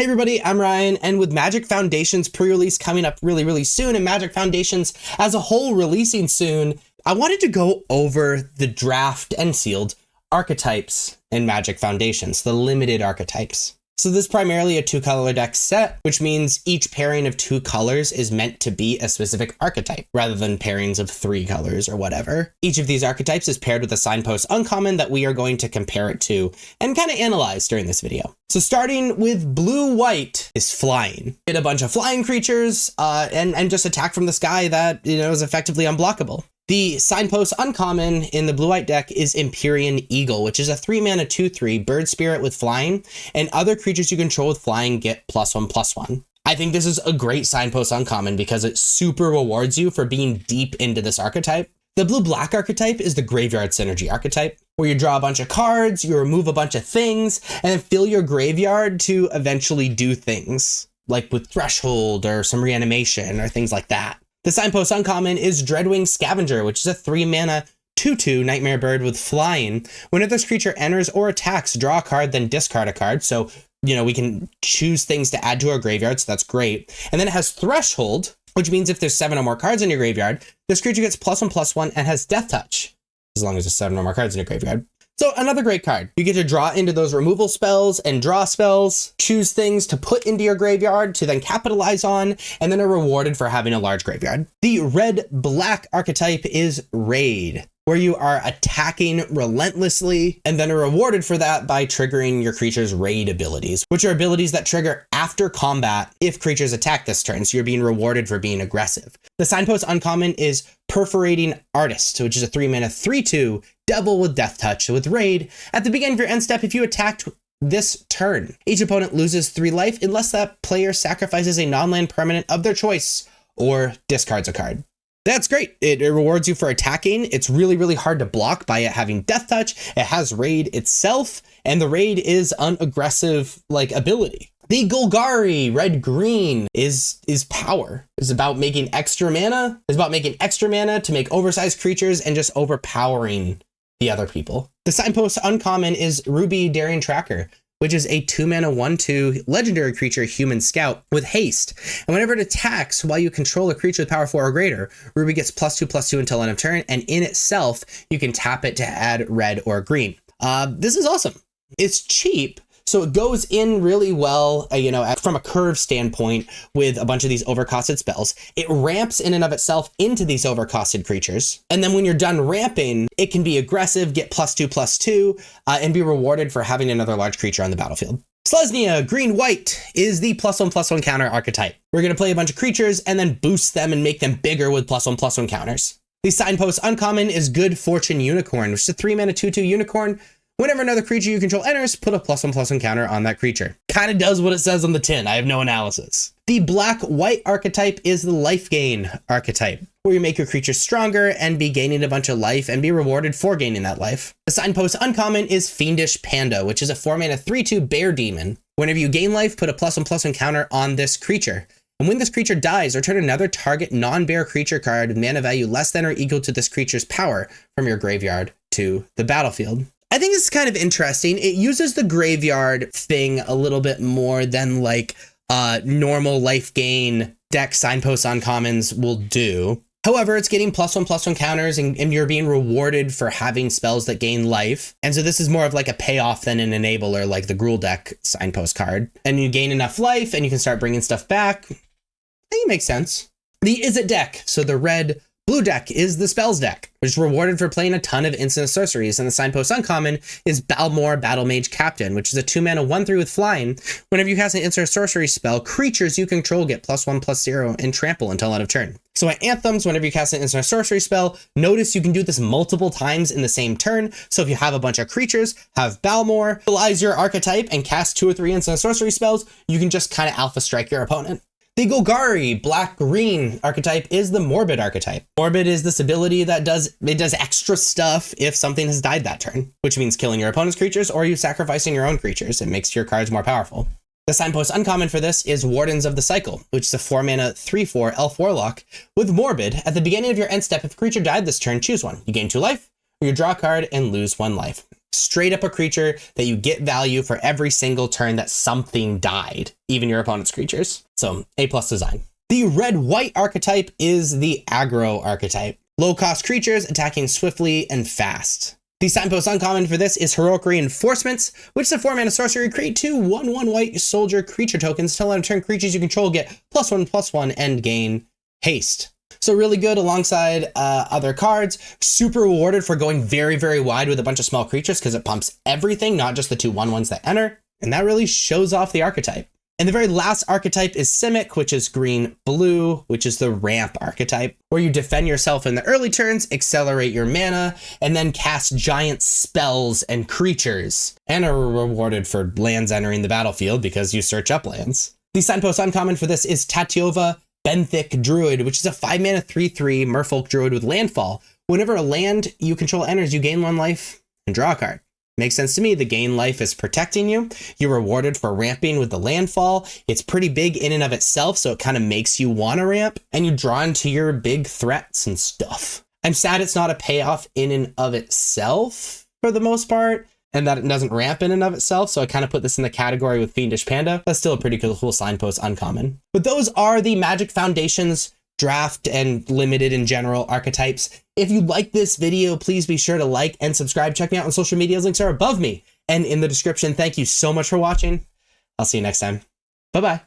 Hey everybody, I'm Ryan, and with Magic Foundations pre-release coming up really soon, and Magic Foundations as a whole releasing soon, I wanted to go over the draft and sealed archetypes in Magic Foundations, the limited archetypes. So this is primarily a 2-color deck set, which means each pairing of 2 colors is meant to be a specific archetype, rather than pairings of 3 colors or whatever. Each of these archetypes is paired with a signpost uncommon that we are going to compare it to and kind of analyze during this video. So starting with blue-white is flying. Get a bunch of flying creatures and just attack from the sky that, is effectively unblockable. The signpost uncommon in the blue-white deck is Empyrean Eagle, which is a 3-mana 2/3 bird spirit with flying, and other creatures you control with flying get +1/+1. I think this is a great signpost uncommon because it super rewards you for being deep into this archetype. The blue-black archetype is the graveyard synergy archetype, where you draw a bunch of cards, you remove a bunch of things, and then fill your graveyard to eventually do things, like with Threshold or some reanimation or things like that. The signpost uncommon is Dreadwing Scavenger, which is a 3-mana 2/2 nightmare bird with flying. Whenever this creature enters or attacks, draw a card, then discard a card. So, we can choose things to add to our graveyard, so that's great. And then it has Threshold, which means if there's 7 or more cards in your graveyard, this creature gets +1/+1 and has Death Touch, as long as there's 7 or more cards in your graveyard. So another great card. You get to draw into those removal spells and draw spells, choose things to put into your graveyard to then capitalize on, and then are rewarded for having a large graveyard. The red-black archetype is Raid, where you are attacking relentlessly and then are rewarded for that by triggering your creature's raid abilities, which are abilities that trigger after combat if creatures attack this turn, so you're being rewarded for being aggressive. The signpost uncommon is Perforating Artist, which is a 3-mana 3/2 devil with Death Touch with raid. At the beginning of your end step, if you attacked this turn, each opponent loses 3 life unless that player sacrifices a non-land permanent of their choice or discards a card. That's great. It rewards you for attacking. It's really hard to block by it having Death Touch. It has raid itself, and the raid is an aggressive ability. The Golgari red-green is power. It's about making extra mana. It's about making extra mana to make oversized creatures and just overpowering the other people. The signpost uncommon is Ruby Daring Tracker, which is a 2-mana 1/2 legendary creature, Human Scout, with haste. And whenever it attacks while you control a creature with power 4 or greater, Ruby gets +2/+2 until end of turn, and in itself, you can tap it to add red or green. This is awesome. It's cheap, so it goes in really well, from a curve standpoint with a bunch of these overcosted spells. It ramps in and of itself into these overcosted creatures. And then when you're done ramping, it can be aggressive, get +2/+2, and be rewarded for having another large creature on the battlefield. Selesnya green-white is the +1/+1 counter archetype. We're going to play a bunch of creatures and then boost them and make them bigger with +1/+1 counters. The signpost uncommon is Good Fortune Unicorn, which is a 3-mana 2/2 unicorn. Whenever another creature you control enters, put a +1/+1 counter on that creature. Kind of does what it says on the tin. I have no analysis. The black-white archetype is the life gain archetype, where you make your creature stronger and be gaining a bunch of life and be rewarded for gaining that life. The signpost uncommon is Fiendish Panda, which is a 4-mana 3/2 bear demon. Whenever you gain life, put a +1/+1 counter on this creature. And when this creature dies, return another target non-bear creature card with mana value less than or equal to this creature's power from your graveyard to the battlefield. I think it's kind of interesting. It uses the graveyard thing a little bit more than normal life gain deck signpost uncommons will do. However, it's getting +1/+1 counters and you're being rewarded for having spells that gain life. And so this is more of a payoff than an enabler, like the Gruul deck signpost card. And you gain enough life and you can start bringing stuff back. I think it makes sense. The Izzet deck. So the red-blue deck is the spells deck, which is rewarded for playing a ton of instant sorceries, and the signpost uncommon is Balmor Battlemage Captain, which is a 2-mana 1/3 with flying. Whenever you cast an instant sorcery spell, creatures you control get +1/+0 and trample until end of turn. So at Anthems, whenever you cast an instant sorcery spell, notice you can do this multiple times in the same turn. So if you have a bunch of creatures, have Balmor, utilize your archetype, and cast 2 or 3 instant sorcery spells, you can just kind of alpha strike your opponent. The Golgari black-green archetype is the Morbid archetype. Morbid is this ability that does extra stuff if something has died that turn, which means killing your opponent's creatures or you sacrificing your own creatures. It makes your cards more powerful. The signpost uncommon for this is Wardens of the Cycle, which is a 4-mana 3/4 elf warlock with Morbid. At the beginning of your end step, if a creature died this turn, choose one. You gain 2 life, or you draw a card and lose 1 life. Straight up a creature that you get value for every single turn that something died, even your opponent's creatures. So A+ design. The red-white archetype is the aggro archetype. Low-cost creatures attacking swiftly and fast. The signpost uncommon for this is Heroic Reinforcements, which is a 4-mana sorcery. Create 2 1/1 white soldier creature tokens. Till end of turn, creatures you control get +1/+1 and gain haste. So really good alongside other cards. Super rewarded for going very, very wide with a bunch of small creatures because it pumps everything, not just the 2 1/1s that enter. And that really shows off the archetype. And the very last archetype is Simic, which is green-blue, which is the ramp archetype, where you defend yourself in the early turns, accelerate your mana, and then cast giant spells and creatures, and are rewarded for lands entering the battlefield because you search up lands. The signpost uncommon for this is Tatiova Benthic Druid, which is a 5-mana 3/3 Merfolk Druid with landfall. Whenever a land you control enters, you gain 1 life and draw a card. Makes sense to me. The gain life is protecting you. You're rewarded for ramping with the landfall. It's pretty big in and of itself, so it kind of makes you want to ramp, and you draw into your big threats and stuff. I'm sad it's not a payoff in and of itself for the most part, and that it doesn't ramp in and of itself, so I kind of put this in the category with Fiendish Panda. That's still a pretty cool signpost uncommon. But those are the Magic Foundations draft and limited in general archetypes. If you like this video, please be sure to like and subscribe. Check me out on social media. Links are above me and in the description. Thank you so much for watching. I'll see you next time. Bye-bye.